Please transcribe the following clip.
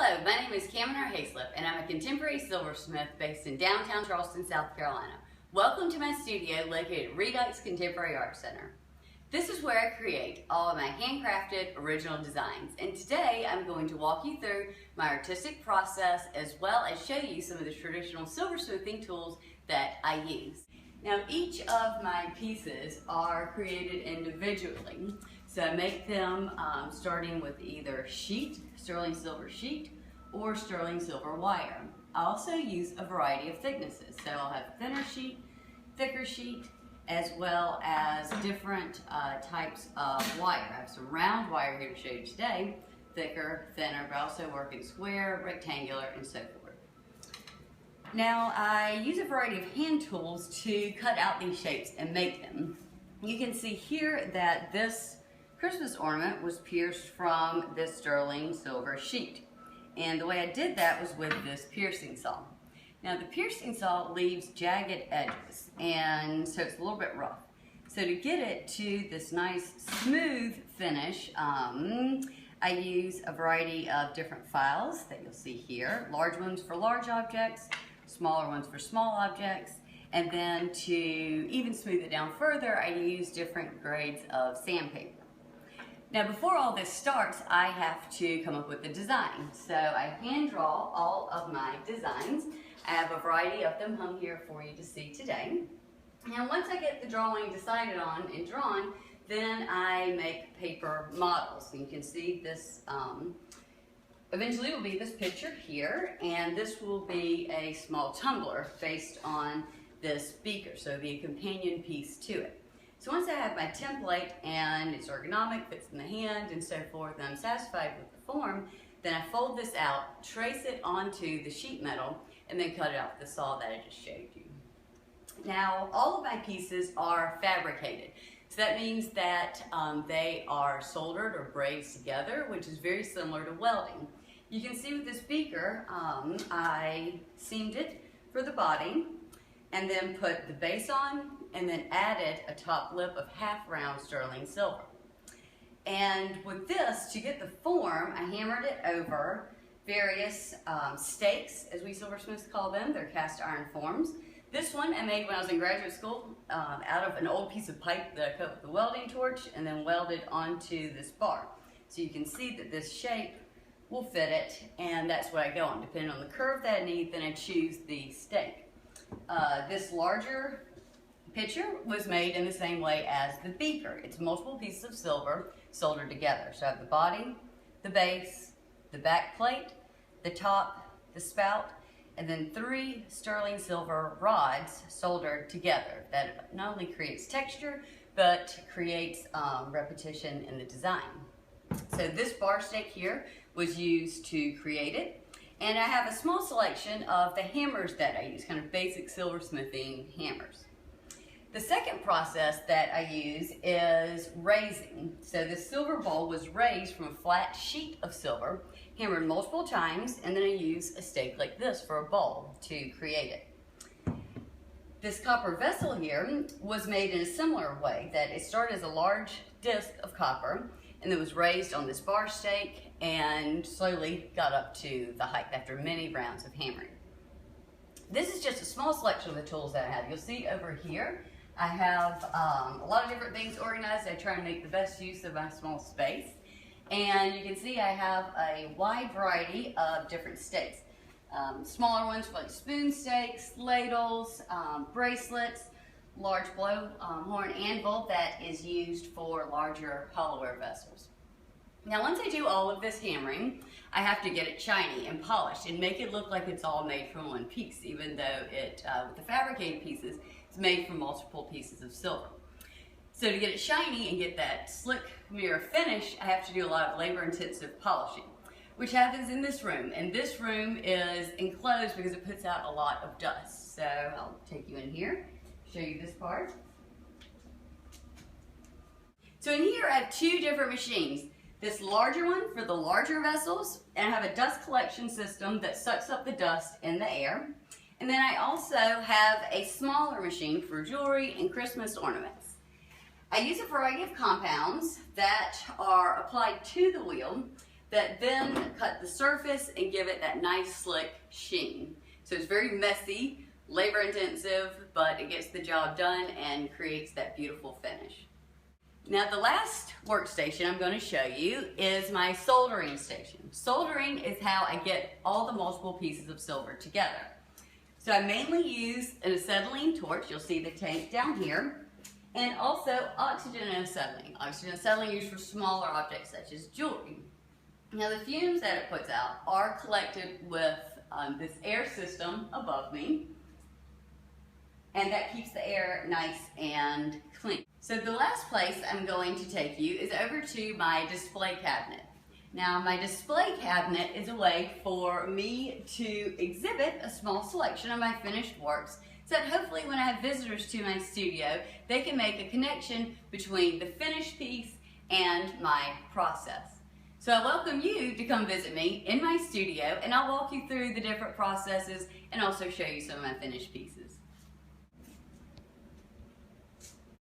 Hello, my name is Kaminer Haislip and I'm a contemporary silversmith based in downtown Charleston, South Carolina. Welcome to my studio located at Redux Contemporary Art Center. This is where I create all of my handcrafted original designs, and today I'm going to walk you through my artistic process as well as show you some of the traditional silversmithing tools that I use. Now, each of my pieces are created individually. So I make them starting with either sheet, sterling silver sheet, or sterling silver wire. I also use a variety of thicknesses. So I'll have thinner sheet, thicker sheet, as well as different types of wire. I have some round wire here to show you today, thicker, thinner, but I also work in square, rectangular, and so forth. Now, I use a variety of hand tools to cut out these shapes and make them. You can see here that this Christmas ornament was pierced from this sterling silver sheet. And the way I did that was with this piercing saw. Now, the piercing saw leaves jagged edges, and so it's a little bit rough. So to get it to this nice smooth finish, I use a variety of different files that you'll see here. Large ones for large objects, smaller ones for small objects, and then to even smooth it down further, I use different grades of sandpaper. Now, before all this starts, I have to come up with the design. So I hand draw all of my designs. I have a variety of them hung here for you to see today. Now, once I get the drawing decided on and drawn, then I make paper models. So you can see this eventually will be this picture here, and this will be a small tumbler based on this beaker, so it'll be a companion piece to it. So once I have my template and it's ergonomic, fits in the hand, and so forth, and I'm satisfied with the form, then I fold this out, trace it onto the sheet metal, and then cut it out with the saw that I just showed you. Now, all of my pieces are fabricated. So that means that they are soldered or brazed together, which is very similar to welding. You can see with this beaker, I seamed it for the body, and then put the base on, and then added a top lip of half-round sterling silver. And with this, to get the form, I hammered it over various stakes, as we silversmiths call them. They're cast iron forms. This one I made when I was in graduate school out of an old piece of pipe that I cut with a welding torch and then welded onto this bar. So you can see that this shape will fit it, and that's what I go on. Depending on the curve that I need, then I choose the stake. This larger picture was made in the same way as the beaker. It's multiple pieces of silver soldered together. So I have the body, the base, the back plate, the top, the spout, and then 3 sterling silver rods soldered together. That not only creates texture, but creates repetition in the design. So this bar stake here was used to create it. And I have a small selection of the hammers that I use, kind of basic silversmithing hammers. The second process that I use is raising. So this silver bowl was raised from a flat sheet of silver, hammered multiple times, and then I use a stake like this for a bowl to create it. This copper vessel here was made in a similar way, that it started as a large disc of copper, and it was raised on this bar stake and slowly got up to the height after many rounds of hammering. This is just a small selection of the tools that I have. You'll see over here I have a lot of different things organized. I try to make the best use of my small space. And you can see I have a wide variety of different stakes. Smaller ones for like spoon stakes, ladles, bracelets, large blowhorn anvil that is used for larger hollowware vessels. Now, once I do all of this hammering, I have to get it shiny and polished and make it look like it's all made from one piece, even though it, with the fabricated pieces, it's made from multiple pieces of silver. So to get it shiny and get that slick mirror finish, I have to do a lot of labor-intensive polishing, which happens in this room. And this room is enclosed because it puts out a lot of dust. So I'll take you in here, show you this part. So in here I have 2 different machines. This larger one for the larger vessels, and I have a dust collection system that sucks up the dust in the air. And then I also have a smaller machine for jewelry and Christmas ornaments. I use a variety of compounds that are applied to the wheel that then cut the surface and give it that nice slick sheen. So it's very messy, labor intensive, but it gets the job done and creates that beautiful finish. Now the last workstation I'm going to show you is my soldering station. Soldering is how I get all the multiple pieces of silver together. So I mainly use an acetylene torch, you'll see the tank down here, and also oxygen and acetylene. Oxygen and acetylene used for smaller objects such as jewelry. Now the fumes that it puts out are collected with this air system above me, and that keeps the air nice and clean. So the last place I'm going to take you is over to my display cabinet. Now my display cabinet is a way for me to exhibit a small selection of my finished works, so that hopefully when I have visitors to my studio, they can make a connection between the finished piece and my process. So I welcome you to come visit me in my studio, and I'll walk you through the different processes and also show you some of my finished pieces.